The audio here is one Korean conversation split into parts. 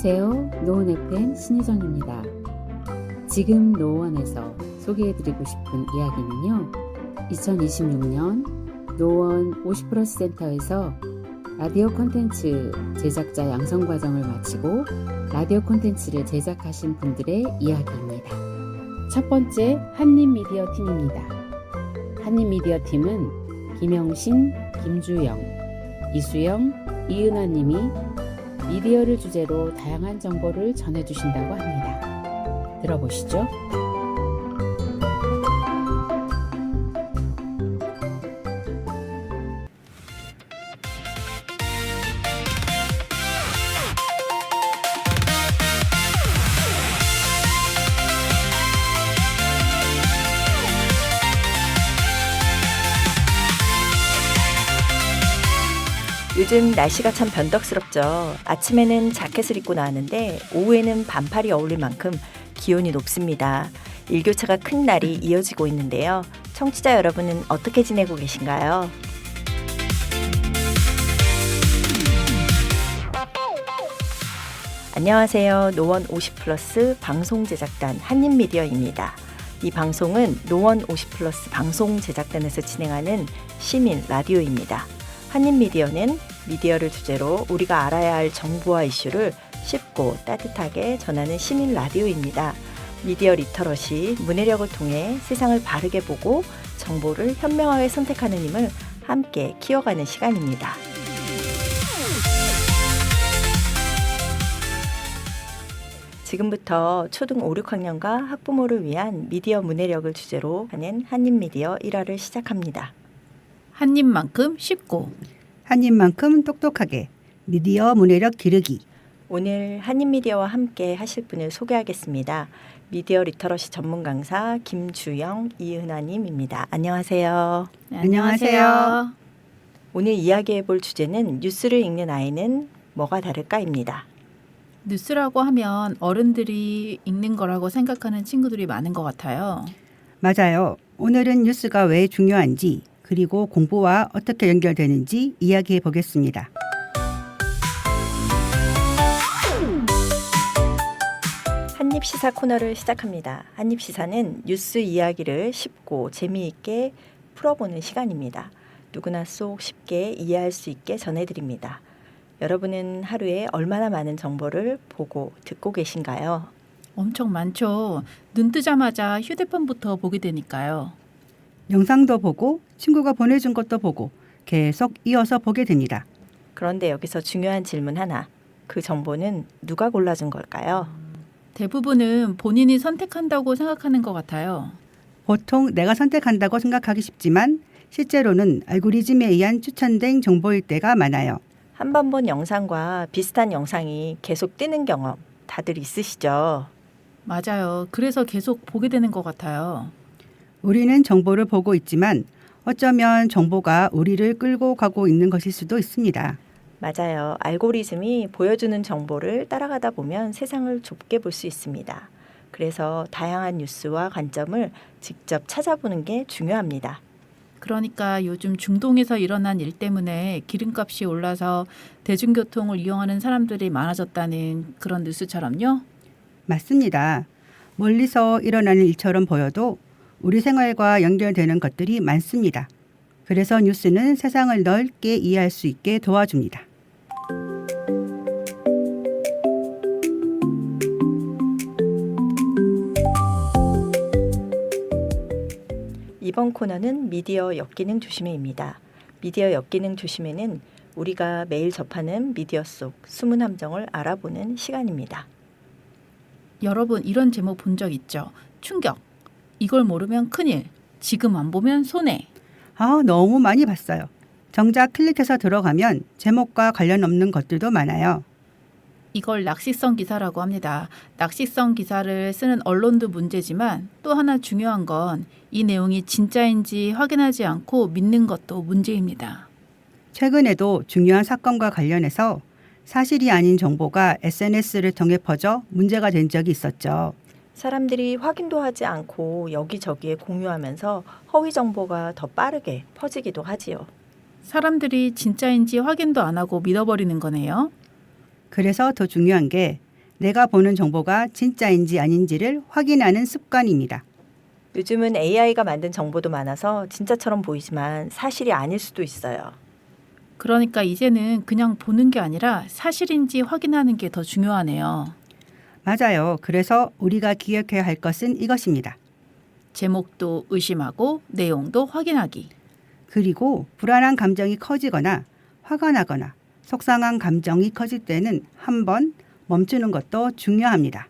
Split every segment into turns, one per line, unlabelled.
안녕하세요. 노원 FM 신희정입니다. 지금 노원에서 소개해드리고 싶은 이야기는요. 2026년 노원 50플러스 센터에서 라디오 콘텐츠 제작자 양성 과정을 마치고 라디오 콘텐츠를 제작하신 분들의 이야기입니다. 첫 번째 한림미디어 팀입니다. 한림미디어 팀은 김영신, 김주영, 이수영, 이은하 님이 미디어를 주제로 다양한 정보를 전해주신다고 합니다. 들어보시죠.
요즘 날씨가 참 변덕스럽죠. 아침에는 자켓을 입고 나왔는데 오후에는 반팔이 어울릴 만큼 기온이 높습니다. 일교차가 큰 날이 이어지고 있는데요. 청취자 여러분은 어떻게 지내고 계신가요? 안녕하세요. 노원 50플러스 방송제작단 한림미디어입니다. 이 방송은 노원 50플러스 방송제작단에서 진행하는 시민 라디오입니다. 한림미디어는 미디어를 주제로 우리가 알아야 할 정보와 이슈를 쉽고 따뜻하게 전하는 시민 라디오입니다. 미디어 리터러시, 문해력을 통해 세상을 바르게 보고 정보를 현명하게 선택하는 힘을 함께 키워가는 시간입니다. 지금부터 초등 5, 6학년과 학부모를 위한 미디어 문해력을 주제로 하는 한림미디어 1화를 시작합니다.
한 입만큼 쉽고
한 입만큼 똑똑하게 미디어 문해력 기르기.
오늘 한림미디어와 함께 하실 분을 소개하겠습니다. 미디어 리터러시 전문 강사 김주영, 이은하님입니다. 안녕하세요.
네,
안녕하세요.
오늘 이야기해 볼 주제는 뉴스를 읽는 아이는 뭐가 다를까입니다.
뉴스라고 하면 어른들이 읽는 거라고 생각하는 친구들이 많은 것 같아요.
맞아요. 오늘은 뉴스가 왜 중요한지 그리고 공부와 어떻게 연결되는지 이야기해 보겠습니다.
한입시사 코너를 시작합니다. 한입시사는 뉴스 이야기를 쉽고 재미있게 풀어보는 시간입니다. 누구나 속 쉽게 이해할 수 있게 전해드립니다. 여러분은 하루에 얼마나 많은 정보를 보고 듣고 계신가요?
엄청 많죠. 눈 뜨자마자 휴대폰부터 보게 되니까요.
영상도 보고 친구가 보내준 것도 보고 계속 이어서 보게 됩니다.
그런데 여기서 중요한 질문 하나. 그 정보는 누가 골라준 걸까요?
대부분은 본인이 선택한다고 생각하는 것 같아요.
보통 내가 선택한다고 생각하기 쉽지만 실제로는 알고리즘에 의한 추천된 정보일 때가 많아요.
한 번 본 영상과 비슷한 영상이 계속 뜨는 경험 다들 있으시죠?
맞아요. 그래서 계속 보게 되는 것 같아요.
우리는 정보를 보고 있지만 어쩌면 정보가 우리를 끌고 가고 있는 것일 수도 있습니다.
맞아요. 알고리즘이 보여주는 정보를 따라가다 보면 세상을 좁게 볼 수 있습니다. 그래서 다양한 뉴스와 관점을 직접 찾아보는 게 중요합니다.
그러니까 요즘 중동에서 일어난 일 때문에 기름값이 올라서 대중교통을 이용하는 사람들이 많아졌다는 그런 뉴스처럼요.
맞습니다. 멀리서 일어나는 일처럼 보여도 우리 생활과 연결되는 것들이 많습니다. 그래서 뉴스는 세상을 넓게 이해할 수 있게 도와줍니다.
이번 코너는 미디어 역기능 조심해입니다. 미디어 역기능 조심해는 우리가 매일 접하는 미디어 속 숨은 함정을 알아보는 시간입니다.
여러분 이런 제목 본 적 있죠? 충격. 이걸 모르면 큰일. 지금 안 보면 손해.
너무 많이 봤어요. 정작 클릭해서 들어가면 제목과 관련 없는 것들도 많아요.
이걸 낚시성 기사라고 합니다. 낚시성 기사를 쓰는 언론도 문제지만 또 하나 중요한 건 이 내용이 진짜인지 확인하지 않고 믿는 것도 문제입니다.
최근에도 중요한 사건과 관련해서 사실이 아닌 정보가 SNS를 통해 퍼져 문제가 된 적이 있었죠.
사람들이 확인도 하지 않고 여기저기에 공유하면서 허위 정보가 더 빠르게 퍼지기도 하지요.
사람들이 진짜인지 확인도 안 하고 믿어버리는 거네요.
그래서 더 중요한 게 내가 보는 정보가 진짜인지 아닌지를 확인하는 습관입니다.
요즘은 AI가 만든 정보도 많아서 진짜처럼 보이지만 사실이 아닐 수도 있어요.
그러니까 이제는 그냥 보는 게 아니라 사실인지 확인하는 게 더 중요하네요.
맞아요. 그래서 우리가 기억해야 할 것은 이것입니다.
제목도 의심하고 내용도 확인하기.
그리고 불안한 감정이 커지거나 화가 나거나 속상한 감정이 커질 때는 한번 멈추는 것도 중요합니다.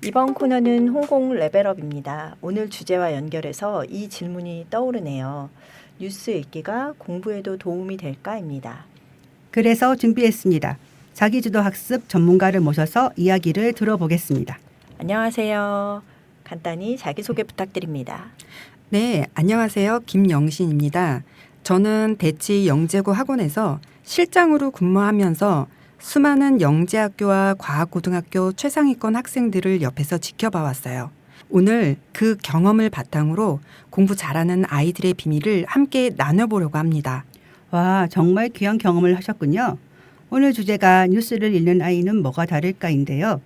이번 코너는 홍콩 레벨업입니다. 오늘 주제와 연결해서 이 질문이 떠오르네요. 뉴스 읽기가 공부에도 도움이 될까입니다.
그래서 준비했습니다. 자기주도 학습 전문가를 모셔서 이야기를 들어보겠습니다.
안녕하세요. 간단히 자기소개 부탁드립니다.
네, 안녕하세요. 김영신입니다. 저는 대치 영재고 학원에서 실장으로 근무하면서 수많은 영재학교와 과학고등학교 최상위권 학생들을 옆에서 지켜봐 왔어요. 오늘 그 경험을 바탕으로 공부 잘하는 아이들의 비밀을 함께 나눠보려고 합니다.
와, 정말 귀한 경험을 하셨군요. 오늘 주제가 뉴스를 읽는 아이는 뭐가 다를까인데요.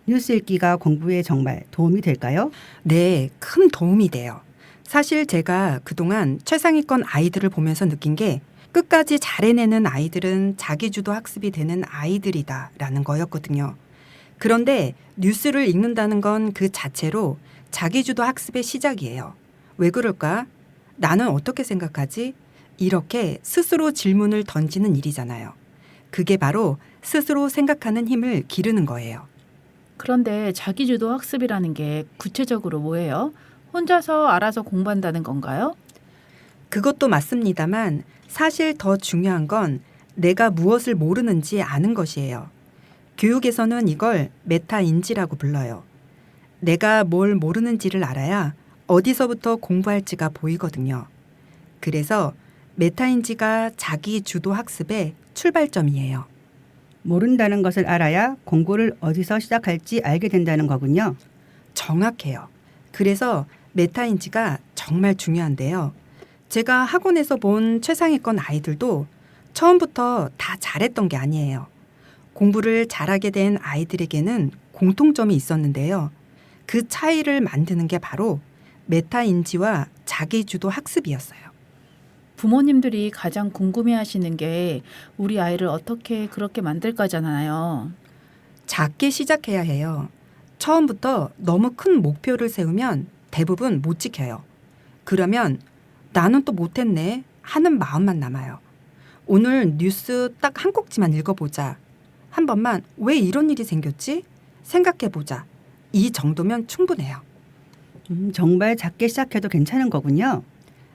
뉴스 읽기가 공부에 정말 도움이 될까요?
네, 큰 도움이 돼요. 사실 제가 그동안 최상위권 아이들을 보면서 느낀 게 끝까지 잘 해내는 아이들은 자기주도 학습이 되는 아이들이다라는 거였거든요. 그런데 뉴스를 읽는다는 건 그 자체로 자기주도 학습의 시작이에요. 왜 그럴까? 나는 어떻게 생각하지? 이렇게 스스로 질문을 던지는 일이잖아요. 그게 바로 스스로 생각하는 힘을 기르는 거예요.
그런데 자기주도 학습이라는 게 구체적으로 뭐예요? 혼자서 알아서 공부한다는 건가요?
그것도 맞습니다만 사실 더 중요한 건 내가 무엇을 모르는지 아는 것이에요. 교육에서는 이걸 메타인지라고 불러요. 내가 뭘 모르는지를 알아야 어디서부터 공부할지가 보이거든요. 그래서 메타인지가 자기 주도 학습의 출발점이에요.
모른다는 것을 알아야 공부를 어디서 시작할지 알게 된다는 거군요.
정확해요. 그래서 메타인지가 정말 중요한데요. 제가 학원에서 본 최상위권 아이들도 처음부터 다 잘했던 게 아니에요. 공부를 잘하게 된 아이들에게는 공통점이 있었는데요. 그 차이를 만드는 게 바로 메타인지와 자기주도 학습이었어요.
부모님들이 가장 궁금해하시는 게 우리 아이를 어떻게 그렇게 만들까잖아요.
작게 시작해야 해요. 처음부터 너무 큰 목표를 세우면 대부분 못 지켜요. 그러면 나는 또 못했네 하는 마음만 남아요. 오늘 뉴스 딱 한 꼭지만 읽어보자. 한 번만 왜 이런 일이 생겼지? 생각해보자. 이 정도면 충분해요.
정말 작게 시작해도 괜찮은 거군요.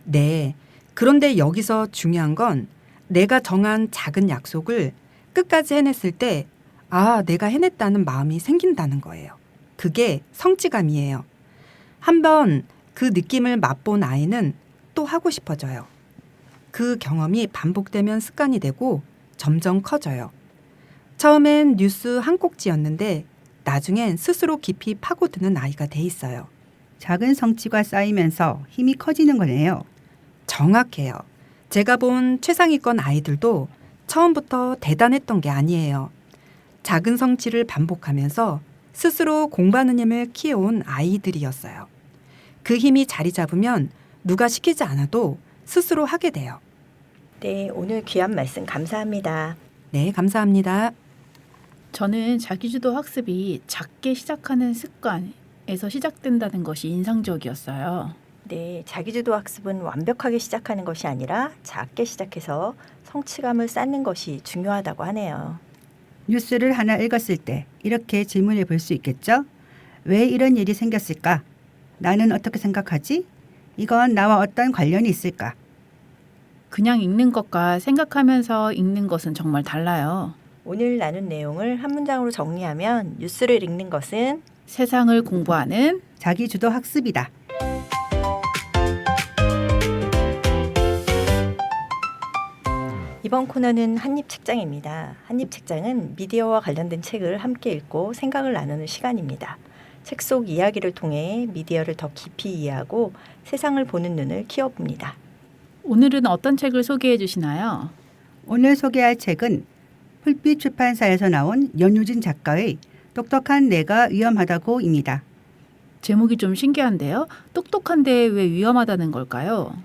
네. 그런데 여기서 중요한 건 내가 정한 작은 약속을 끝까지 해냈을 때 아, 내가 해냈다는 마음이 생긴다는 거예요. 그게 성취감이에요. 한번 그 느낌을 맛본 아이는 또 하고 싶어져요. 그 경험이 반복되면 습관이 되고 점점 커져요. 처음엔 뉴스 한 꼭지였는데 나중엔 스스로 깊이 파고드는 아이가 돼 있어요.
작은 성취가 쌓이면서 힘이 커지는 거네요.
정확해요. 제가 본 최상위권 아이들도 처음부터 대단했던 게 아니에요. 작은 성취를 반복하면서 스스로 공부하는 힘을 키워온 아이들이었어요. 그 힘이 자리 잡으면 누가 시키지 않아도 스스로 하게 돼요.
네, 오늘 귀한 말씀 감사합니다.
네, 감사합니다.
저는 자기주도 학습이 작게 시작하는 습관에서 시작된다는 것이 인상적이었어요.
네, 자기주도 학습은 완벽하게 시작하는 것이 아니라 작게 시작해서 성취감을 쌓는 것이 중요하다고 하네요.
뉴스를 하나 읽었을 때 이렇게 질문해 볼 수 있겠죠? 왜 이런 일이 생겼을까? 나는 어떻게 생각하지? 이건 나와 어떤 관련이 있을까?
그냥 읽는 것과 생각하면서 읽는 것은 정말 달라요.
오늘 나눈 내용을 한 문장으로 정리하면 뉴스를 읽는 것은
세상을 공부하는
자기주도 학습이다.
이번 코너는 한입책장입니다. 한입책장은 미디어와 관련된 책을 함께 읽고 생각을 나누는 시간입니다. 책 속 이야기를 통해 미디어를 더 깊이 이해하고 세상을 보는 눈을 키워봅니다.
오늘은 어떤 책을 소개해 주시나요?
오늘 소개할 책은 풀빛 출판사에서 나온 연유진 작가의 똑똑한 내가 위험하다고입니다.
제목이 좀 신기한데요. 똑똑한데 왜 위험하다는 걸까요?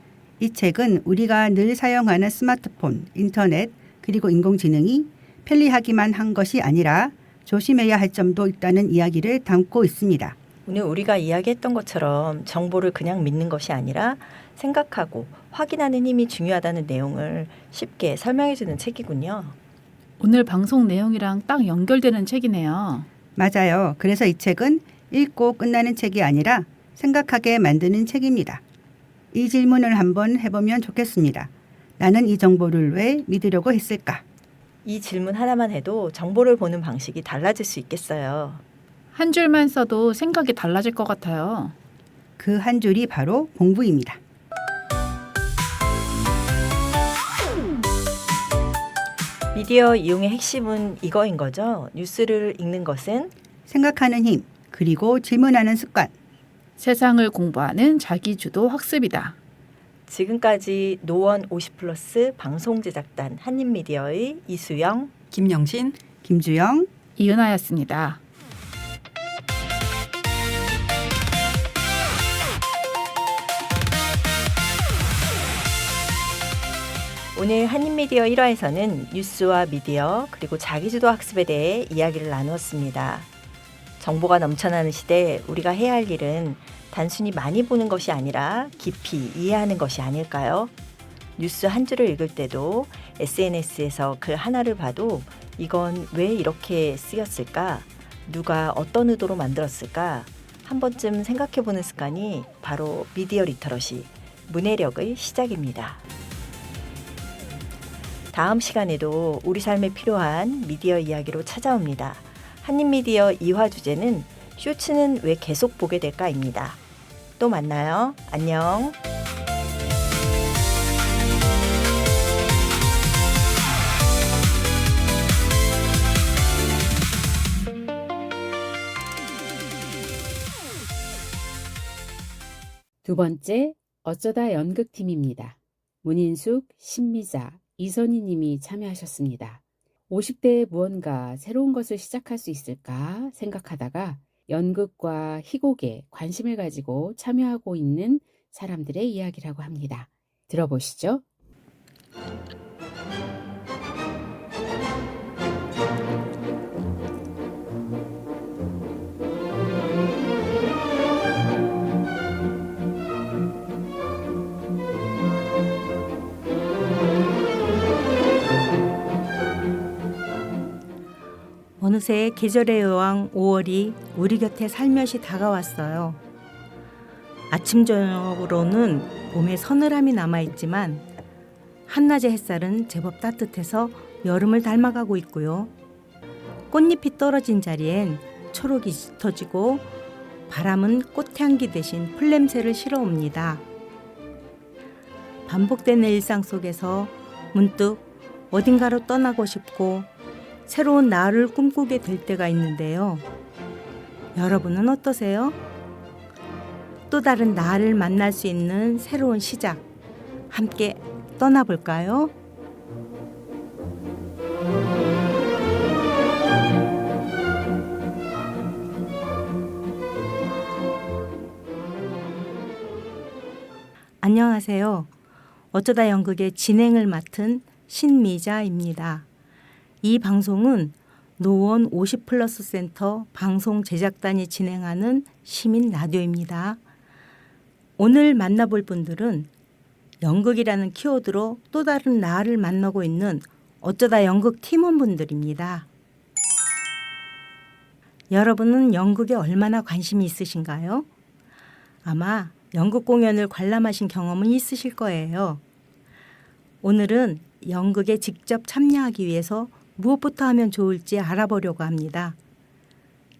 이 책은 우리가 늘 사용하는 스마트폰, 인터넷, 그리고 인공지능이 편리하기만 한 것이 아니라 조심해야 할 점도 있다는 이야기를 담고 있습니다.
오늘 우리가 이야기했던 것처럼 정보를 그냥 믿는 것이 아니라 생각하고 확인하는 힘이 중요하다는 내용을 쉽게 설명해 주는 책이군요.
오늘 방송 내용이랑 딱 연결되는 책이네요.
맞아요. 그래서 이 책은 읽고 끝나는 책이 아니라 생각하게 만드는 책입니다. 이 질문을 한번 해보면 좋겠습니다. 나는 이 정보를 왜 믿으려고 했을까?
이 질문 하나만 해도 정보를 보는 방식이 달라질 수 있겠어요.
한 줄만 써도 생각이 달라질 것 같아요.
그 한 줄이 바로 공부입니다.
미디어 이용의 핵심은 이거인 거죠. 뉴스를 읽는 것은
생각하는 힘, 그리고 질문하는 습관.
세상을 공부하는 자기주도 학습이다.
지금까지 노원 50플러스 방송제작단 한입미디어의 이수영,
김영신,
김주영,
이은하였습니다.
오늘 한입미디어 1화에서는 뉴스와 미디어 그리고 자기주도 학습에 대해 이야기를 나누었습니다. 정보가 넘쳐나는 시대 우리가 해야 할 일은 단순히 많이 보는 것이 아니라 깊이 이해하는 것이 아닐까요? 뉴스 한 줄을 읽을 때도 SNS에서 글 하나를 봐도 이건 왜 이렇게 쓰였을까? 누가 어떤 의도로 만들었을까? 한 번쯤 생각해보는 습관이 바로 미디어 리터러시, 문해력의 시작입니다. 다음 시간에도 우리 삶에 필요한 미디어 이야기로 찾아옵니다. 한입미디어 2화 주제는 쇼츠는 왜 계속 보게 될까입니다. 또 만나요. 안녕.
두 번째, 어쩌다 연극팀입니다. 문인숙, 신미자, 이선희 님이 참여하셨습니다. 50대에 무언가 새로운 것을 시작할 수 있을까 생각하다가 연극과 희곡에 관심을 가지고 참여하고 있는 사람들의 이야기라고 합니다. 들어보시죠.
어느새 계절의 여왕 5월이 우리 곁에 살며시 다가왔어요. 아침 저녁으로는 봄의 서늘함이 남아있지만 한낮의 햇살은 제법 따뜻해서 여름을 닮아가고 있고요. 꽃잎이 떨어진 자리엔 초록이 짙어지고 바람은 꽃향기 대신 풀냄새를 실어옵니다. 반복되는 일상 속에서 문득 어딘가로 떠나고 싶고 새로운 나를 꿈꾸게 될 때가 있는데요. 여러분은 어떠세요? 또 다른 나를 만날 수 있는 새로운 시작, 함께 떠나볼까요? 안녕하세요. 어쩌다 연극의 진행을 맡은 신미자입니다. 이 방송은 노원 50플러스 센터 방송 제작단이 진행하는 시민 라디오입니다. 오늘 만나볼 분들은 연극이라는 키워드로 또 다른 나를 만나고 있는 어쩌다 연극 팀원분들입니다. 여러분은 연극에 얼마나 관심이 있으신가요? 아마 연극 공연을 관람하신 경험은 있으실 거예요. 오늘은 연극에 직접 참여하기 위해서 무엇부터 하면 좋을지 알아보려고 합니다.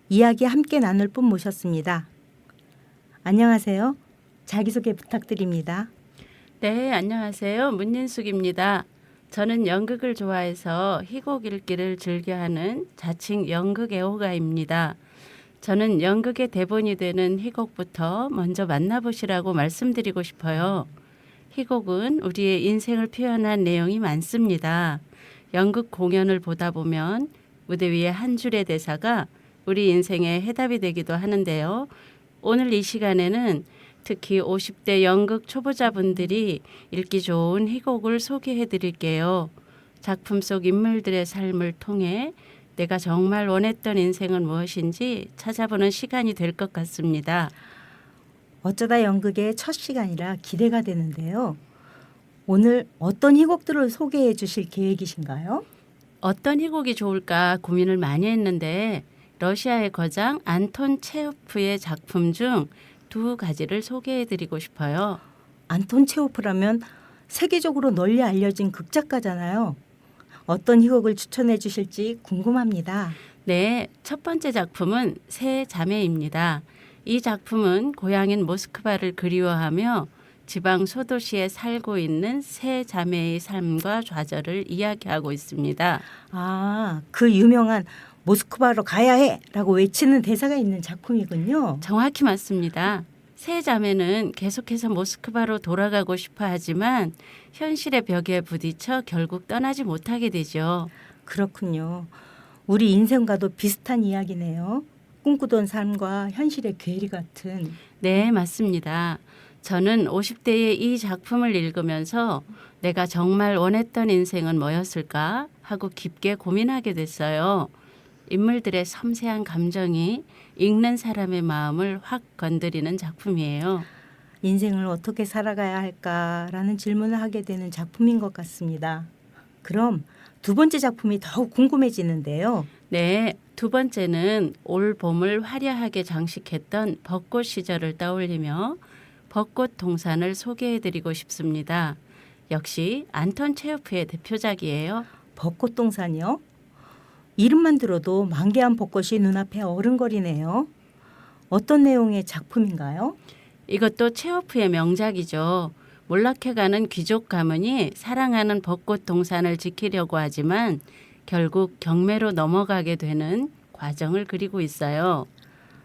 이야기 함께 나눌 분 모셨습니다. 안녕하세요. 자기소개 부탁드립니다.
네, 안녕하세요. 문인숙입니다. 저는 연극을 좋아해서 희곡 읽기를 즐겨하는 자칭 연극 애호가입니다. 저는 연극의 대본이 되는 희곡부터 먼저 만나보시라고 말씀드리고 싶어요. 희곡은 우리의 인생을 표현한 내용이 많습니다. 연극 공연을 보다 보면 무대 위에 한 줄의 대사가 우리 인생의 해답이 되기도 하는데요. 오늘 이 시간에는 특히 50대 연극 초보자분들이 읽기 좋은 희곡을 소개해 드릴게요. 작품 속 인물들의 삶을 통해 내가 정말 원했던 인생은 무엇인지 찾아보는 시간이 될 것 같습니다.
어쩌다 연극의 첫 시간이라 기대가 되는데요. 오늘 어떤 희곡들을 소개해 주실 계획이신가요?
어떤 희곡이 좋을까 고민을 많이 했는데 러시아의 거장 안톤 체호프의 작품 중 두 가지를 소개해 드리고 싶어요.
안톤 체호프라면 세계적으로 널리 알려진 극작가잖아요. 어떤 희곡을 추천해 주실지 궁금합니다.
네, 첫 번째 작품은 세 자매입니다. 이 작품은 고향인 모스크바를 그리워하며 지방 소도시에 살고 있는 세 자매의 삶과 좌절을 이야기하고 있습니다.
아, 그 유명한 모스크바로 가야 해! 라고 외치는 대사가 있는 작품이군요.
정확히 맞습니다. 세 자매는 계속해서 모스크바로 돌아가고 싶어 하지만 현실의 벽에 부딪혀 결국 떠나지 못하게 되죠.
그렇군요. 우리 인생과도 비슷한 이야기네요. 꿈꾸던 삶과 현실의 괴리 같은.
네, 맞습니다. 저는 50대의 이 작품을 읽으면서 내가 정말 원했던 인생은 뭐였을까 하고 깊게 고민하게 됐어요. 인물들의 섬세한 감정이 읽는 사람의 마음을 확 건드리는 작품이에요.
인생을 어떻게 살아가야 할까라는 질문을 하게 되는 작품인 것 같습니다. 그럼 두 번째 작품이 더욱 궁금해지는데요.
네, 두 번째는 올 봄을 화려하게 장식했던 벚꽃 시절을 떠올리며 벚꽃 동산을 소개해드리고 싶습니다. 역시 안톤 체호프의 대표작이에요.
벚꽃 동산이요? 이름만 들어도 만개한 벚꽃이 눈앞에 어른거리네요. 어떤 내용의 작품인가요?
이것도 체호프의 명작이죠. 몰락해가는 귀족 가문이 사랑하는 벚꽃 동산을 지키려고 하지만 결국 경매로 넘어가게 되는 과정을 그리고 있어요.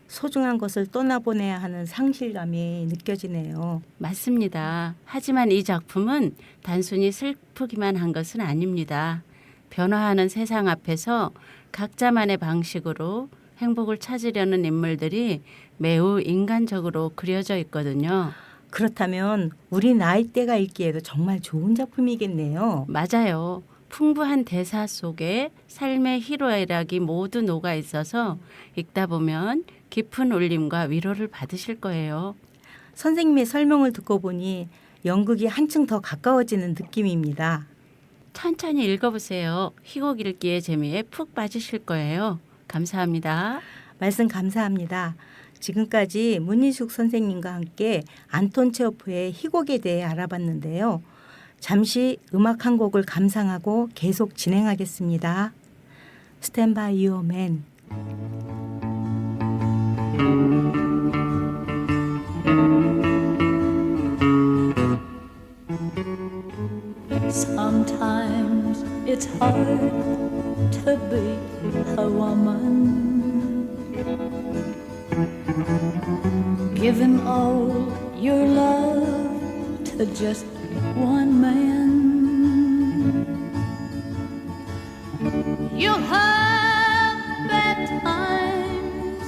소중한 것을 떠나보내야 하는 상실감이 느껴지네요.
맞습니다. 하지만 이 작품은 단순히 슬프기만 한 것은 아닙니다. 변화하는 세상 앞에서 각자만의 방식으로 행복을 찾으려는 인물들이 매우 인간적으로 그려져 있거든요.
그렇다면 우리 나이대가 읽기에도 정말 좋은 작품이겠네요.
맞아요. 풍부한 대사 속에 삶의 희로애락이 모두 녹아 있어서 읽다 보면 깊은 울림과 위로를 받으실 거예요.
선생님의 설명을 듣고 보니 연극이 한층 더 가까워지는 느낌입니다.
천천히 읽어보세요. 희곡 읽기의 재미에 푹 빠지실 거예요. 감사합니다.
말씀 감사합니다. 지금까지 문인숙 선생님과 함께 안톤 체호프의 희곡에 대해 알아봤는데요. 잠시 음악 한 곡을 감상하고 계속 진행하겠습니다. Stand by your man.
Sometimes it's hard to be a woman, giving all your love to just one man. You'll have bad times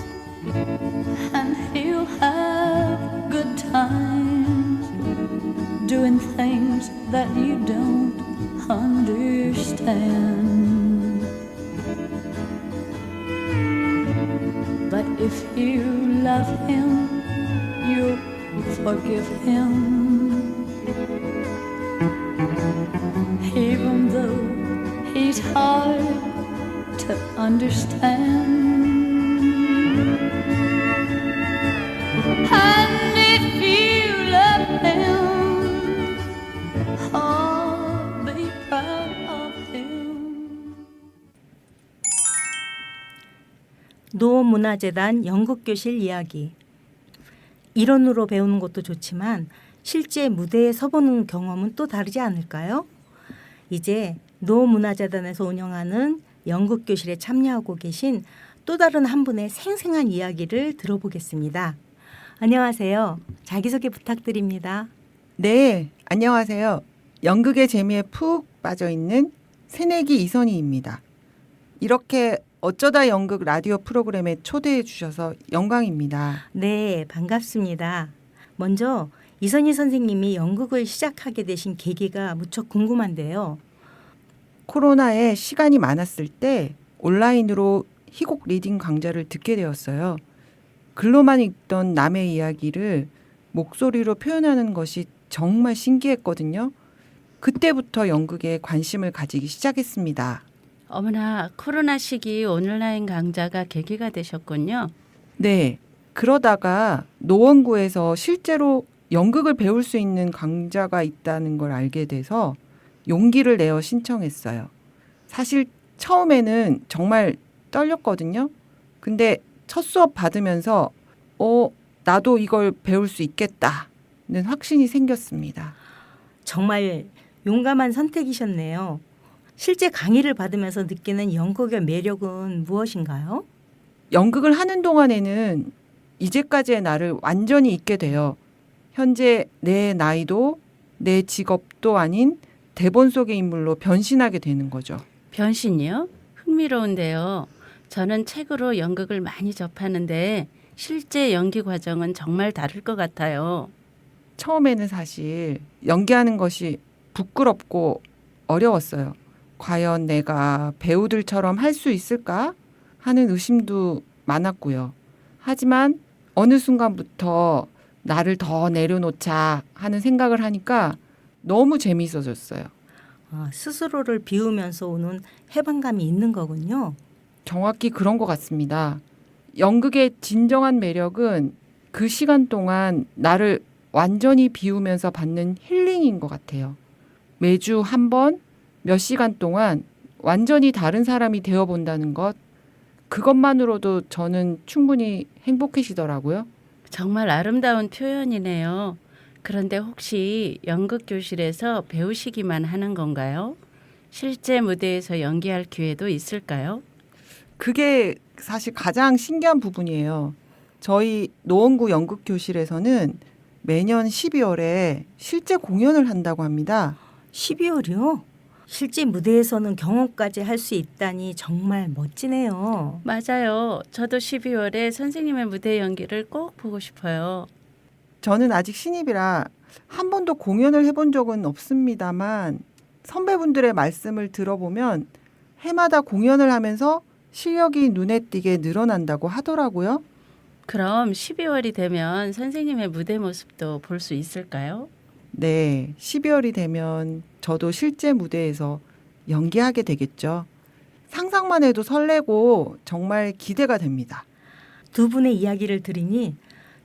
and he'll have good times, doing things that you don't understand. But if you love him, you'll forgive him, even though he's hard to understand. And if you love him, oh, be proud of him.
노문화재단 연극교실 이야기. 이론으로 배우는 것도 좋지만 실제 무대에 서보는 경험은 또 다르지 않을까요? 이제 노문화재단에서 운영하는 연극교실에 참여하고 계신 또 다른 한 분의 생생한 이야기를 들어보겠습니다. 안녕하세요. 자기소개 부탁드립니다.
네, 안녕하세요. 연극의 재미에 푹 빠져있는 새내기 이선희입니다. 이렇게 어쩌다 연극 라디오 프로그램에 초대해 주셔서 영광입니다.
네, 반갑습니다. 먼저 이선희 선생님이 연극을 시작하게 되신 계기가 무척 궁금한데요.
코로나에 시간이 많았을 때 온라인으로 희곡 리딩 강좌를 듣게 되었어요. 글로만 읽던 남의 이야기를 목소리로 표현하는 것이 정말 신기했거든요. 그때부터 연극에 관심을 가지기 시작했습니다.
어머나, 코로나 시기 온라인 강좌가 계기가 되셨군요.
네, 그러다가 노원구에서 실제로 연극을 배울 수 있는 강좌가 있다는 걸 알게 돼서 용기를 내어 신청했어요. 사실 처음에는 정말 떨렸거든요. 근데 첫 수업 받으면서 나도 이걸 배울 수 있겠다는 확신이 생겼습니다.
정말 용감한 선택이셨네요. 실제 강의를 받으면서 느끼는 연극의 매력은 무엇인가요?
연극을 하는 동안에는 이제까지의 나를 완전히 잊게 돼요. 현재 내 나이도 내 직업도 아닌 대본 속의 인물로 변신하게 되는 거죠.
변신이요? 흥미로운데요. 저는 책으로 연극을 많이 접하는데 실제 연기 과정은 정말 다를 것 같아요.
처음에는 사실 연기하는 것이 부끄럽고 어려웠어요. 과연 내가 배우들처럼 할 수 있을까 하는 의심도 많았고요. 하지만 어느 순간부터 나를 더 내려놓자 하는 생각을 하니까 너무 재미있어졌어요.
스스로를 비우면서 오는 해방감이 있는 거군요.
정확히 그런 것 같습니다. 연극의 진정한 매력은 그 시간 동안 나를 완전히 비우면서 받는 힐링인 것 같아요. 매주 한 번 몇 시간 동안 완전히 다른 사람이 되어본다는 것, 그것만으로도 저는 충분히 행복해지더라고요.
정말 아름다운 표현이네요. 그런데 혹시 연극 교실에서 배우시기만 하는 건가요? 실제 무대에서 연기할 기회도 있을까요?
그게 사실 가장 신기한 부분이에요. 저희 노원구 연극교실에서는 매년 12월에 실제 공연을 한다고 합니다.
12월이요? 실제 무대에서는 경험까지 할 수 있다니 정말 멋지네요.
맞아요. 저도 12월에 선생님의 무대 연기를 꼭 보고 싶어요.
저는 아직 신입이라 한 번도 공연을 해본 적은 없습니다만 선배분들의 말씀을 들어보면 해마다 공연을 하면서 실력이 눈에 띄게 늘어난다고 하더라고요.
그럼 12월이 되면 선생님의 무대 모습도 볼 수 있을까요?
네, 12월이 되면 저도 실제 무대에서 연기하게 되겠죠. 상상만 해도 설레고 정말 기대가 됩니다.
두 분의 이야기를 들으니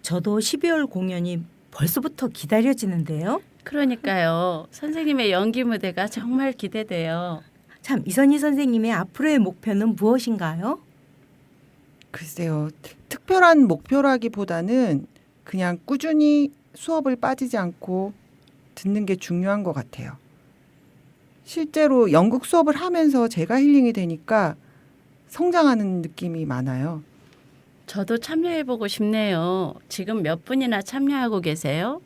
저도 12월 공연이 벌써부터 기다려지는데요.
그러니까요. 선생님의 연기 무대가 정말 기대돼요.
참, 이선희 선생님의 앞으로의 목표는 무엇인가요?
글쎄요, 특별한 목표라기보다는 그냥 꾸준히 수업을 빠지지 않고 듣는 게 중요한 것 같아요. 실제로 연극 수업을 하면서 제가 힐링이 되니까 성장하는 느낌이 많아요.
저도 참여해보고 싶네요. 지금 몇 분이나 참여하고 계세요?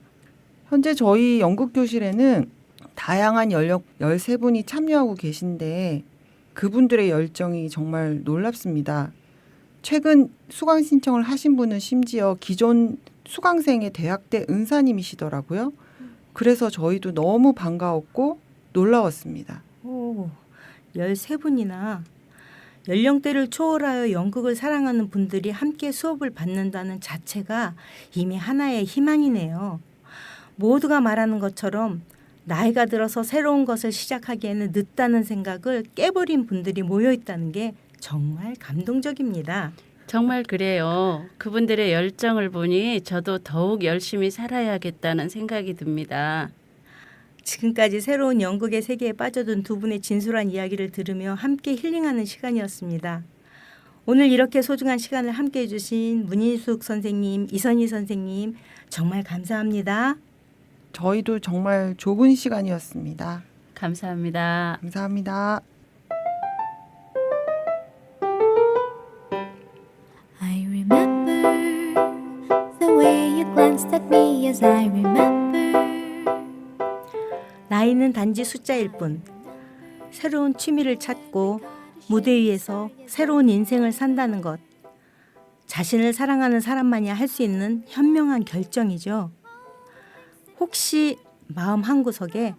현재 저희 연극교실에는 다양한 연령 13분이 참여하고 계신데 그분들의 열정이 정말 놀랍습니다. 최근 수강 신청을 하신 분은 심지어 기존 수강생의 대학대 은사님이시더라고요. 그래서 저희도 너무 반가웠고 놀라웠습니다.
오, 13분이나 연령대를 초월하여 연극을 사랑하는 분들이 함께 수업을 받는다는 자체가 이미 하나의 희망이네요. 모두가 말하는 것처럼 나이가 들어서 새로운 것을 시작하기에는 늦다는 생각을 깨버린 분들이 모여 있다는 게 정말 감동적입니다.
정말 그래요. 그분들의 열정을 보니 저도 더욱 열심히 살아야겠다는 생각이 듭니다.
지금까지 새로운 연극의 세계에 빠져든 두 분의 진솔한 이야기를 들으며 함께 힐링하는 시간이었습니다. 오늘 이렇게 소중한 시간을 함께 해주신 문인숙 선생님, 이선희 선생님 정말 감사합니다.
저희도 정말 좋은 시간이었습니다.
감사합니다.
감사합니다.
as I remember.
나이는 단지 숫자일 뿐. 새로운 취미를 찾고 무대 위에서 새로운 인생을 산다는 것. 자신을 사랑하는 사람만이 할 수 있는 현명한 결정이죠. 혹시 마음 한구석에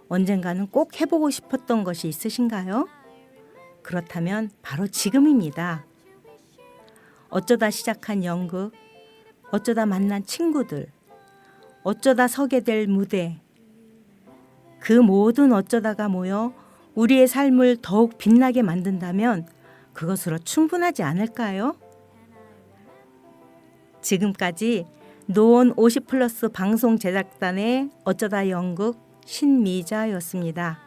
언젠가는 꼭 해보고 싶었던 것이 있으신가요? 그렇다면 바로 지금입니다. 어쩌다 시작한 연극, 어쩌다 만난 친구들, 어쩌다 서게 될 무대. 그 모든 어쩌다가 모여 우리의 삶을 더욱 빛나게 만든다면 그것으로 충분하지 않을까요? 지금까지 노원 50플러스 방송 제작단의 어쩌다 연극 신미자였습니다.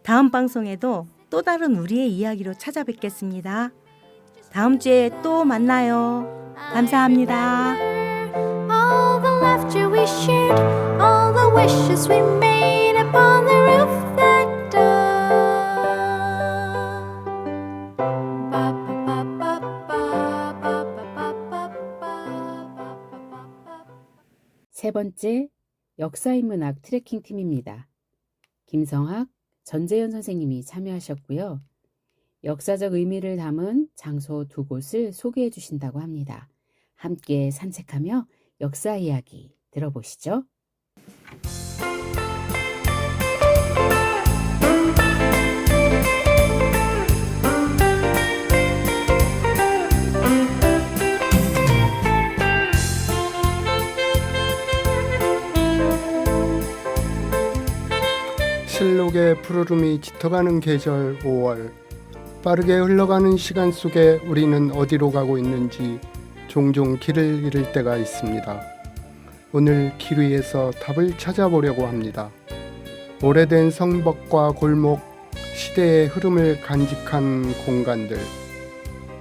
다음 방송에도 또 다른 우리의 이야기로 찾아뵙겠습니다. 다음 주에 또 만나요. 감사합니다.
All the laughter we shared, all the wishes we made upon the roof that
세 번째, 역사인문학 트래킹 팀입니다. 김성학, 전재현 선생님이 참여하셨고요. 역사적 의미를 담은 장소 두 곳을 소개해 주신다고 합니다. 함께 산책하며 역사 이야기 들어보시죠.
실록의 푸르름이 짙어가는 계절 5월. 빠르게 흘러가는 시간 속에 우리는 어디로 가고 있는지 종종 길을 잃을 때가 있습니다. 오늘 길 위에서 답을 찾아보려고 합니다. 오래된 성벽과 골목, 시대의 흐름을 간직한 공간들.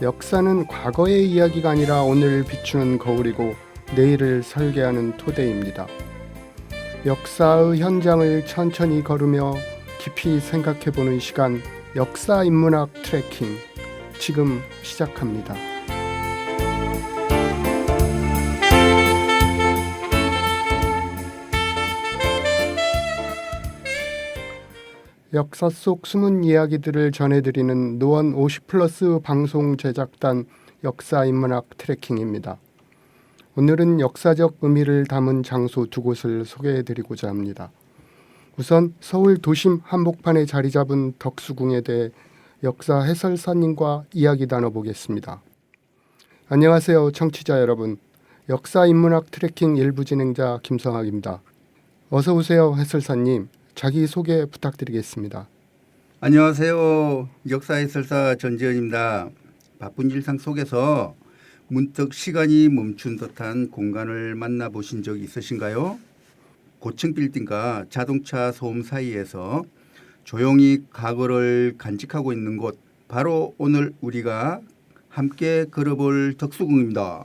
역사는 과거의 이야기가 아니라 오늘을 비추는 거울이고 내일을 설계하는 토대입니다. 역사의 현장을 천천히 걸으며 깊이 생각해보는 시간, 역사인문학 트래킹, 지금 시작합니다. 역사 속 숨은 이야기들을 전해드리는 노원 50플러스 방송 제작단 역사인문학 트래킹입니다. 오늘은 역사적 의미를 담은 장소 두 곳을 소개해드리고자 합니다. 우선 서울 도심 한복판에 자리 잡은 덕수궁에 대해 역사 해설사님과 이야기 나눠보겠습니다. 안녕하세요, 청취자 여러분. 역사인문학 트래킹 일부 진행자 김성학입니다. 어서 오세요, 해설사님. 자기소개 부탁드리겠습니다.
안녕하세요. 역사해설사 전지현입니다. 바쁜 일상 속에서 문득 시간이 멈춘 듯한 공간을 만나보신 적 있으신가요? 고층 빌딩과 자동차 소음 사이에서 조용히 과거를 간직하고 있는 곳, 바로 오늘 우리가 함께 걸어볼 덕수궁입니다.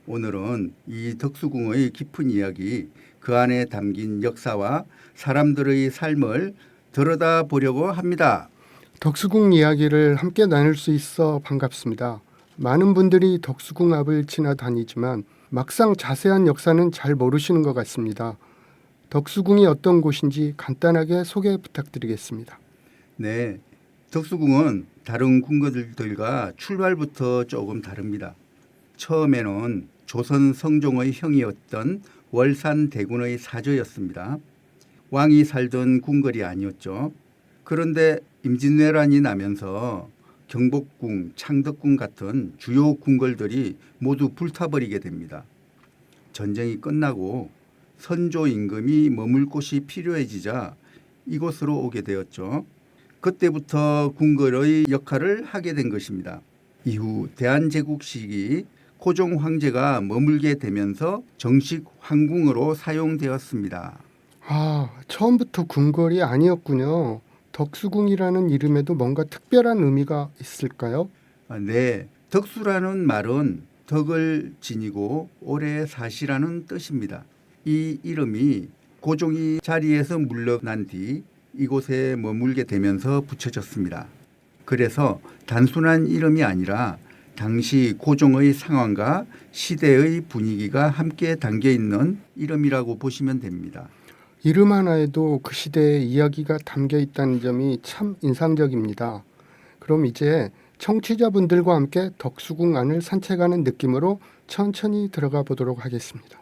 오늘은 이 덕수궁의 깊은 이야기, 그 안에 담긴 역사와 사람들의 삶을 들여다보려고 합니다.
덕수궁 이야기를 함께 나눌 수 있어 반갑습니다. 많은 분들이 덕수궁 앞을 지나다니지만 막상 자세한 역사는 잘 모르시는 것 같습니다. 덕수궁이 어떤 곳인지 간단하게 소개 부탁드리겠습니다.
네, 덕수궁은 다른 궁궐들과 출발부터 조금 다릅니다. 처음에는 조선 성종의 형이었던 월산대군의 사저였습니다. 왕이 살던 궁궐이 아니었죠. 그런데 임진왜란이 나면서 경복궁, 창덕궁 같은 주요 궁궐들이 모두 불타버리게 됩니다. 전쟁이 끝나고 선조 임금이 머물 곳이 필요해지자 이곳으로 오게 되었죠. 그때부터 궁궐의 역할을 하게 된 것입니다. 이후 대한제국 시기 고종 황제가 머물게 되면서 정식 황궁으로 사용되었습니다.
처음부터 궁궐이 아니었군요. 덕수궁이라는 이름에도 뭔가 특별한 의미가 있을까요?
네, 덕수라는 말은 덕을 지니고 오래 사시라는 뜻입니다. 이 이름이 고종이 자리에서 물러난 뒤 이곳에 머물게 되면서 붙여졌습니다. 그래서 단순한 이름이 아니라 당시 고종의 상황과 시대의 분위기가 함께 담겨 있는 이름이라고 보시면 됩니다.
이름 하나에도 그 시대의 이야기가 담겨 있다는 점이 참 인상적입니다. 그럼 이제 청취자분들과 함께 덕수궁 안을 산책하는 느낌으로 천천히 들어가 보도록 하겠습니다.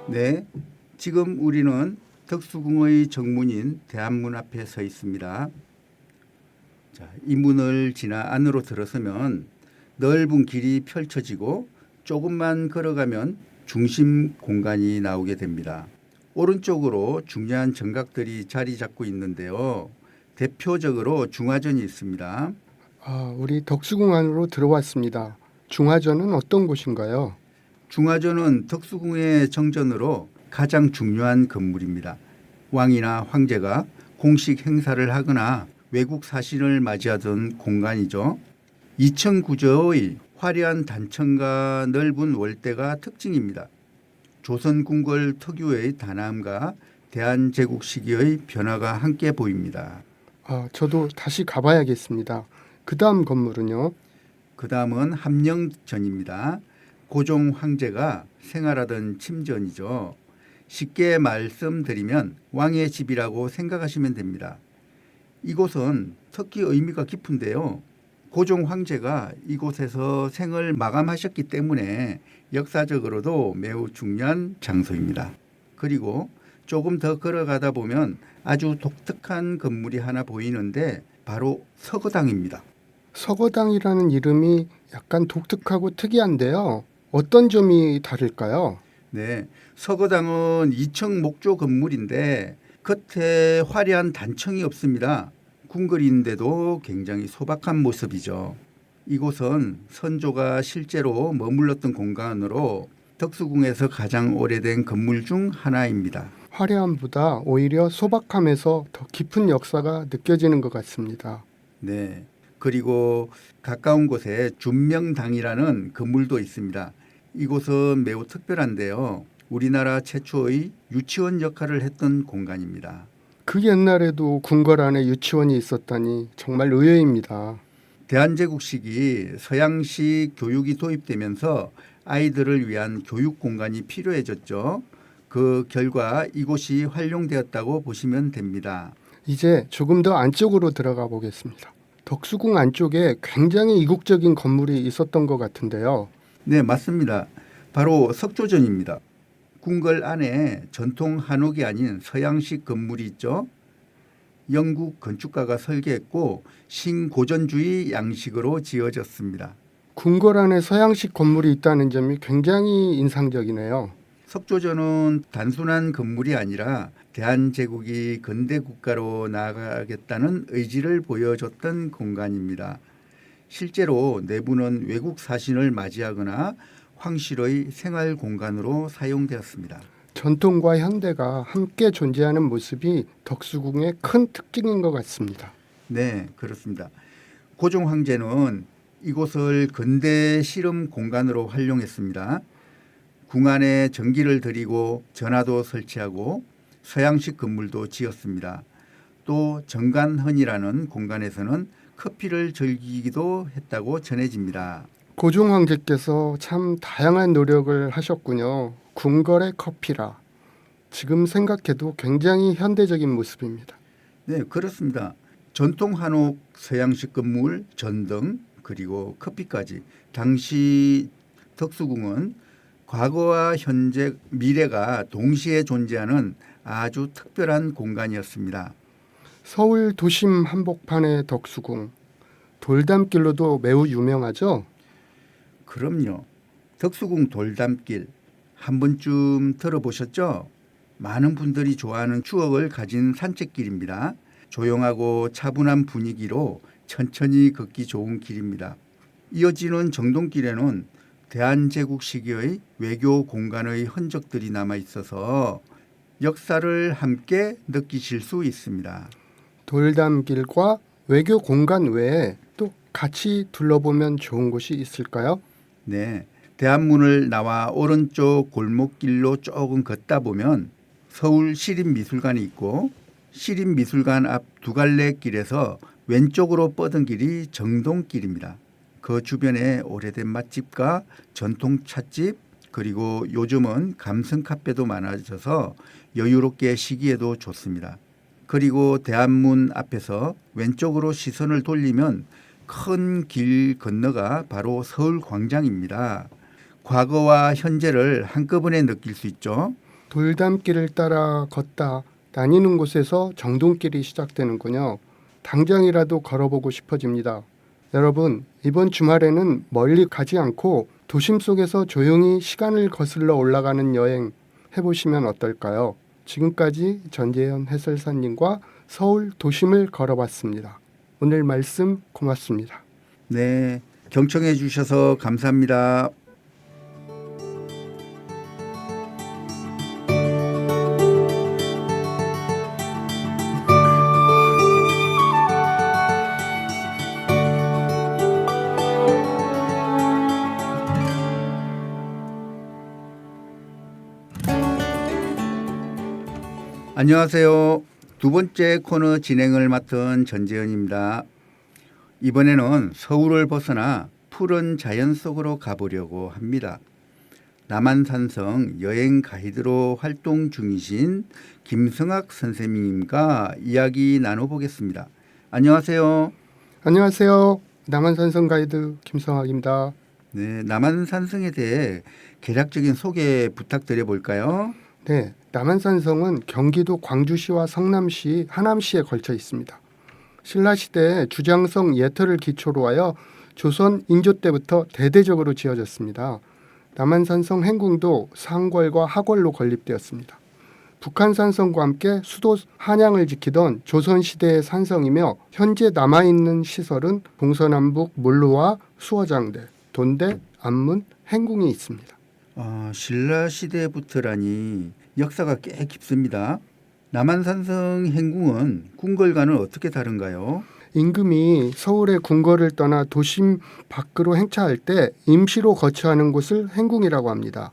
네, 지금 우리는 덕수궁의 정문인 대안문 앞에 서 있습니다. 자, 이 문을 지나 안으로 들어서면 넓은 길이 펼쳐지고 조금만 걸어가면 중심 공간이 나오게 됩니다. 오른쪽으로 중요한 정각들이 자리 잡고 있는데요. 대표적으로 중화전이 있습니다.
우리 덕수궁 안으로 들어왔습니다. 중화전은 어떤 곳인가요?
중화전은 덕수궁의 정전으로 가장 중요한 건물입니다. 왕이나 황제가 공식 행사를 하거나 외국 사신을 맞이하던 공간이죠. 2층 구조의 화려한 단청과 넓은 월대가 특징입니다. 조선 궁궐 특유의 단함과 대한제국 시기의 변화가 함께 보입니다.
저도 다시 가봐야겠습니다. 그 다음 건물은요?
그 다음은 함령전입니다. 고종 황제가 생활하던 침전이죠. 쉽게 말씀드리면 왕의 집이라고 생각하시면 됩니다. 이곳은 특히 의미가 깊은데요. 고종 황제가 이곳에서 생을 마감하셨기 때문에 역사적으로도 매우 중요한 장소입니다. 그리고 조금 더 걸어가다 보면 아주 독특한 건물이 하나 보이는데 바로 서거당입니다.
서거당이라는 이름이 약간 독특하고 특이한데요. 어떤 점이 다를까요?
네, 서거당은 2층 목조 건물인데 겉에 화려한 단청이 없습니다. 궁궐인데도 굉장히 소박한 모습이죠. 이곳은 선조가 실제로 머물렀던 공간으로 덕수궁에서 가장 오래된 건물 중 하나입니다.
화려함보다 오히려 소박함에서 더 깊은 역사가 느껴지는 것 같습니다.
네, 그리고 가까운 곳에 준명당이라는 건물도 있습니다. 이곳은 매우 특별한데요. 우리나라 최초의 유치원 역할을 했던 공간입니다.
그 옛날에도 궁궐 안에 유치원이 있었다니 정말 의외입니다.
대한제국 시기 서양식 교육이 도입되면서 아이들을 위한 교육 공간이 필요해졌죠. 그 결과 이곳이 활용되었다고 보시면 됩니다.
이제 조금 더 안쪽으로 들어가 보겠습니다. 덕수궁 안쪽에 굉장히 이국적인 건물이 있었던 것 같은데요.
네, 맞습니다. 바로 석조전입니다. 궁궐 안에 전통 한옥이 아닌 서양식 건물이 있죠. 영국 건축가가 설계했고 신고전주의 양식으로 지어졌습니다.
궁궐 안에 서양식 건물이 있다는 점이 굉장히 인상적이네요.
석조전은 단순한 건물이 아니라 대한제국이 근대 국가로 나아가겠다는 의지를 보여줬던 공간입니다. 실제로 내부는 외국 사신을 맞이하거나 황실의 생활 공간으로 사용되었습니다.
전통과 현대가 함께 존재하는 모습이 덕수궁의 큰 특징인 것 같습니다.
네, 그렇습니다. 고종 황제는 이곳을 근대 실험 공간으로 활용했습니다. 궁 안에 전기를 들이고 전화도 설치하고 서양식 건물도 지었습니다. 또 정간헌이라는 공간에서는 커피를 즐기기도 했다고 전해집니다.
고종 황제께서 참 다양한 노력을 하셨군요. 궁궐의 커피라. 지금 생각해도 굉장히 현대적인 모습입니다.
네, 그렇습니다. 전통 한옥, 서양식 건물, 전등, 그리고 커피까지. 당시 덕수궁은 과거와 현재, 미래가 동시에 존재하는 아주 특별한 공간이었습니다.
서울 도심 한복판의 덕수궁. 돌담길로도 매우 유명하죠?
그럼요. 덕수궁 돌담길 한 번쯤 들어보셨죠? 많은 분들이 좋아하는 추억을 가진 산책길입니다. 조용하고 차분한 분위기로 천천히 걷기 좋은 길입니다. 이어지는 정동길에는 대한제국 시기의 외교 공간의 흔적들이 남아 있어서 역사를 함께 느끼실 수 있습니다.
돌담길과 외교 공간 외에 또 같이 둘러보면 좋은 곳이 있을까요?
네, 대한문을 나와 오른쪽 골목길로 조금 걷다 보면 서울 시립미술관이 있고 시립미술관 앞 두 갈래 길에서 왼쪽으로 뻗은 길이 정동길입니다. 그 주변에 오래된 맛집과 전통 찻집 그리고 요즘은 감성 카페도 많아져서 여유롭게 쉬기에도 좋습니다. 그리고 대한문 앞에서 왼쪽으로 시선을 돌리면 큰 길 건너가 바로 서울광장입니다. 과거와 현재를 한꺼번에 느낄 수 있죠.
돌담길을 따라 걷다 다니는 곳에서 정동길이 시작되는군요. 당장이라도 걸어보고 싶어집니다. 여러분, 이번 주말에는 멀리 가지 않고 도심 속에서 조용히 시간을 거슬러 올라가는 여행 해보시면 어떨까요? 지금까지 전재현 해설사님과 서울 도심을 걸어봤습니다. 오늘 말씀 고맙습니다.
네, 경청해 주셔서 감사합니다. 안녕하세요. 두 번째 코너 진행을 맡은 전재현입니다. 이번에는 서울을 벗어나 푸른 자연 속으로 가보려고 합니다. 남한산성 여행 가이드로 활동 중이신 김성학 선생님과 이야기 나눠보겠습니다. 안녕하세요.
안녕하세요. 남한산성 가이드 김성학입니다.
네, 남한산성에 대해 개략적인 소개 부탁드려 볼까요?
네, 남한산성은 경기도 광주시와 성남시, 하남시에 걸쳐 있습니다. 신라시대에 주장성 예터를 기초로 하여 조선 인조 때부터 대대적으로 지어졌습니다. 남한산성 행궁도 상궐과 하궐로 건립되었습니다. 북한산성과 함께 수도 한양을 지키던 조선시대의 산성이며 현재 남아있는 시설은 동서남북 물루와 수어장대, 돈대, 안문, 행궁이 있습니다.
신라시대부터라니 역사가 꽤 깊습니다. 남한산성 행궁은 궁궐과는 어떻게 다른가요?
임금이 서울의 궁궐을 떠나 도심 밖으로 행차할 때 임시로 거처하는 곳을 행궁이라고 합니다.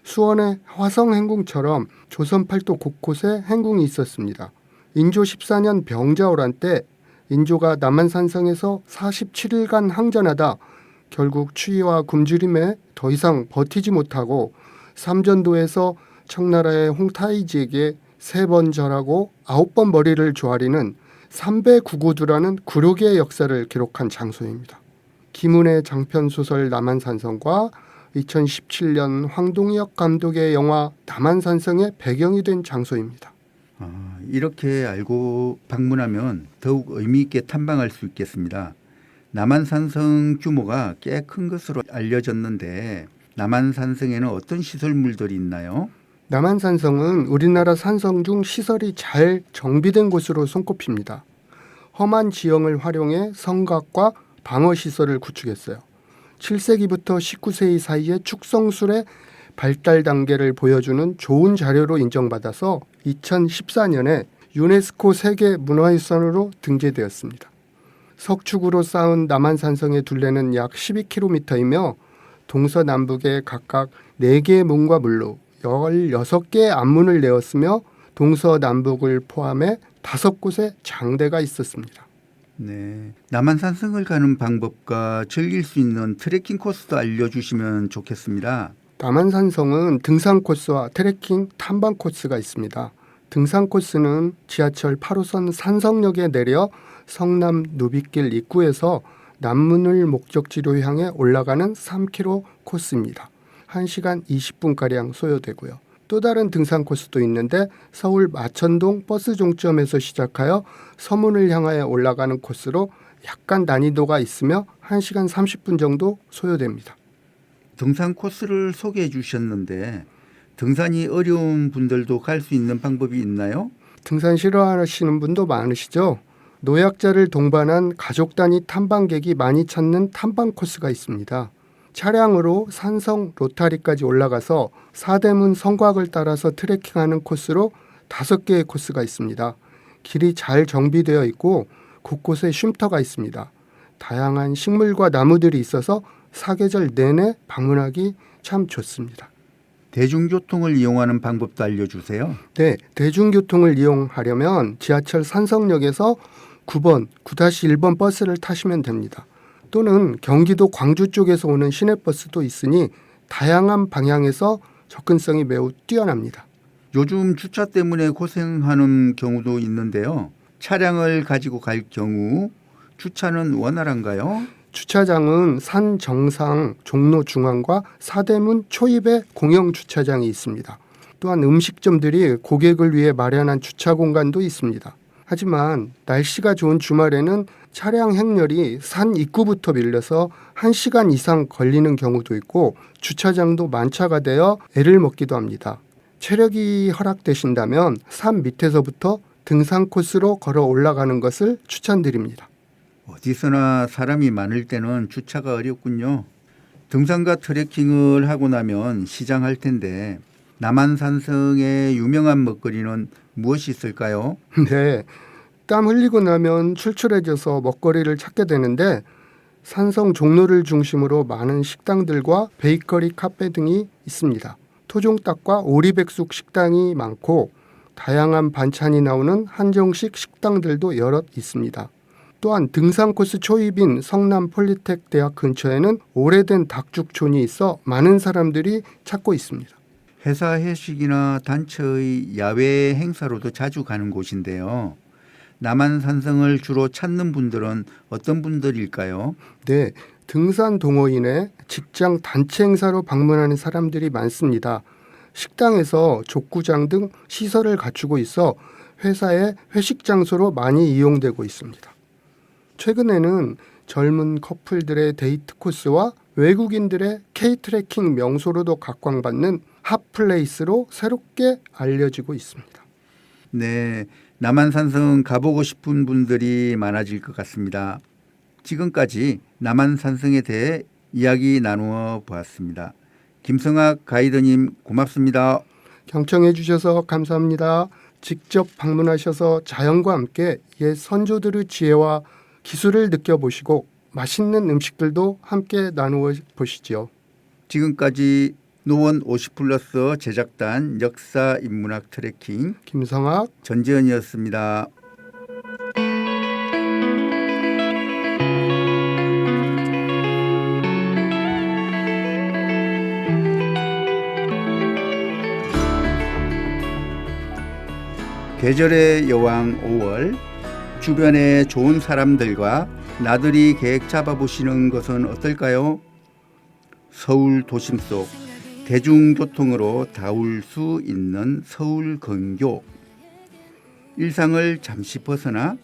수원의 화성행궁처럼 조선 팔도 곳곳에 행궁이 있었습니다. 인조 14년 병자호란 때 인조가 남한산성에서 47일간 항전하다 결국 추위와 굶주림에 더 이상 버티지 못하고 삼전도에서 청나라의 홍타이지에게 3번 절하고 9번 머리를 조아리는 삼배구고두라는 굴욕의 역사를 기록한 장소입니다. 김은의 장편소설 남한산성과 2017년 황동혁 감독의 영화 남한산성의 배경이 된 장소입니다.
이렇게 알고 방문하면 더욱 의미 있게 탐방할 수 있겠습니다. 남한산성 규모가 꽤 큰 것으로 알려졌는데 남한산성에는 어떤 시설물들이 있나요?
남한산성은 우리나라 산성 중 시설이 잘 정비된 곳으로 손꼽힙니다. 험한 지형을 활용해 성곽과 방어시설을 구축했어요. 7세기부터 19세기 사이에 축성술의 발달 단계를 보여주는 좋은 자료로 인정받아서 2014년에 유네스코 세계문화유산으로 등재되었습니다. 석축으로 쌓은 남한산성의 둘레는 약 12km이며 동서남북에 각각 4개의 문과 물로 16개의 안문을 내었으며 동서남북을 포함해 5곳의 장대가 있었습니다.
네, 남한산성을 가는 방법과 즐길 수 있는 트레킹 코스도 알려주시면 좋겠습니다.
남한산성은 등산 코스와 트레킹 탐방 코스가 있습니다. 등산 코스는 지하철 8호선 산성역에 내려 성남 누비길 입구에서 남문을 목적지로 향해 올라가는 3km 코스입니다. 1시간 20분가량 소요되고요. 또 다른 등산 코스도 있는데 서울 마천동 버스 종점에서 시작하여 서문을 향하여 올라가는 코스로 약간 난이도가 있으며 1시간 30분 정도 소요됩니다.
등산 코스를 소개해 주셨는데 등산이 어려운 분들도 갈 수 있는 방법이 있나요?
등산 싫어하시는 분도 많으시죠? 노약자를 동반한 가족 단위 탐방객이 많이 찾는 탐방 코스가 있습니다. 차량으로 산성 로타리까지 올라가서 사대문 성곽을 따라서 트레킹하는 코스로 5개의 코스가 있습니다. 길이 잘 정비되어 있고 곳곳에 쉼터가 있습니다. 다양한 식물과 나무들이 있어서 사계절 내내 방문하기 참 좋습니다.
대중교통을 이용하는 방법도 알려주세요.
네, 대중교통을 이용하려면 지하철 산성역에서 9번, 9-1번 버스를 타시면 됩니다. 또는 경기도 광주 쪽에서 오는 시내버스도 있으니 다양한 방향에서 접근성이 매우 뛰어납니다.
요즘 주차 때문에 고생하는 경우도 있는데요. 차량을 가지고 갈 경우 주차는 원활한가요?
주차장은 산 정상 종로 중앙과 사대문 초입에 공영 주차장이 있습니다. 또한 음식점들이 고객을 위해 마련한 주차 공간도 있습니다. 하지만 날씨가 좋은 주말에는 차량 행렬이 산 입구부터 밀려서 1시간 이상 걸리는 경우도 있고 주차장도 만차가 되어 애를 먹기도 합니다. 체력이 허락되신다면 산 밑에서부터 등산 코스로 걸어 올라가는 것을 추천드립니다.
어디서나 사람이 많을 때는 주차가 어렵군요. 등산과 트레킹을 하고 나면 시장할 텐데 남한산성의 유명한 먹거리는 무엇이 있을까요?
네, 땀 흘리고 나면 출출해져서 먹거리를 찾게 되는데 산성 종로를 중심으로 많은 식당들과 베이커리, 카페 등이 있습니다. 토종닭과 오리백숙 식당이 많고 다양한 반찬이 나오는 한정식 식당들도 여럿 있습니다. 또한 등산 코스 초입인 성남 폴리텍 대학 근처에는 오래된 닭죽촌이 있어 많은 사람들이 찾고 있습니다.
회사 회식이나 단체의 야외 행사로도 자주 가는 곳인데요. 남한산성을 주로 찾는 분들은 어떤 분들일까요?
네, 등산 동호인의 직장 단체 행사로 방문하는 사람들이 많습니다. 식당에서 족구장 등 시설을 갖추고 있어 회사의 회식 장소로 많이 이용되고 있습니다. 최근에는 젊은 커플들의 데이트 코스와 외국인들의 K-트레킹 명소로도 각광받는 핫플레이스로 새롭게 알려지고 있습니다.
네, 남한산성 가보고 싶은 분들이 많아질 것 같습니다. 지금까지 남한산성에 대해 이야기 나누어 보았습니다. 김성학 가이드님 고맙습니다.
경청해 주셔서 감사합니다. 직접 방문하셔서 자연과 함께 옛 선조들의 지혜와 기술을 느껴보시고 맛있는 음식들도 함께 나누어 보시죠.
지금까지 노원 50플러스 제작단 역사 인문학 트레킹
김성학,
전지현이었습니다. 계절의 여왕 5월, 주변에 좋은 사람들과 나들이 계획 잡아보시는 것은 어떨까요? 서울 도심 속 대중교통으로 닿을 수 있는 서울 근교. 일상을 잠시 벗어나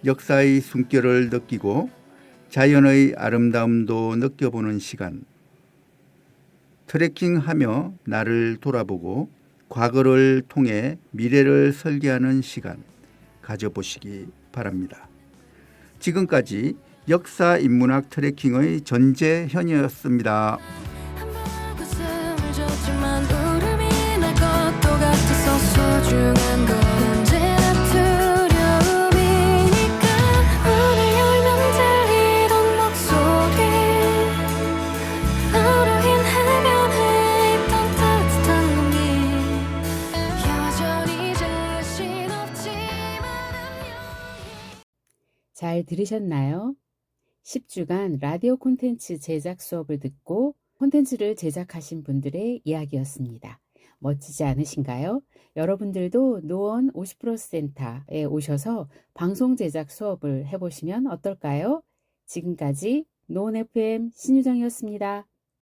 역사의 숨결을 느끼고 자연의 아름다움도 느껴보는 시간. 트레킹하며 나를 돌아보고 과거를 통해 미래를 설계하는 시간 가져보시기 바랍니다. 지금까지 역사 인문학 트레킹의 전재현이었습니다.
소중한 건 언제나 두려움이니까 문을 열면 들리던 목소리 하루인 해변에 있던 따뜻한 공기 여전히 자신 없지만
잘 들으셨나요? 10주간 라디오 콘텐츠 제작 수업을 듣고 콘텐츠를 제작하신 분들의 이야기였습니다. 멋지지 않으신가요? 여러분들도 노원 50플러스 센터에 오셔서 방송 제작 수업을 해보시면 어떨까요? 지금까지 노원 FM 신유정이었습니다.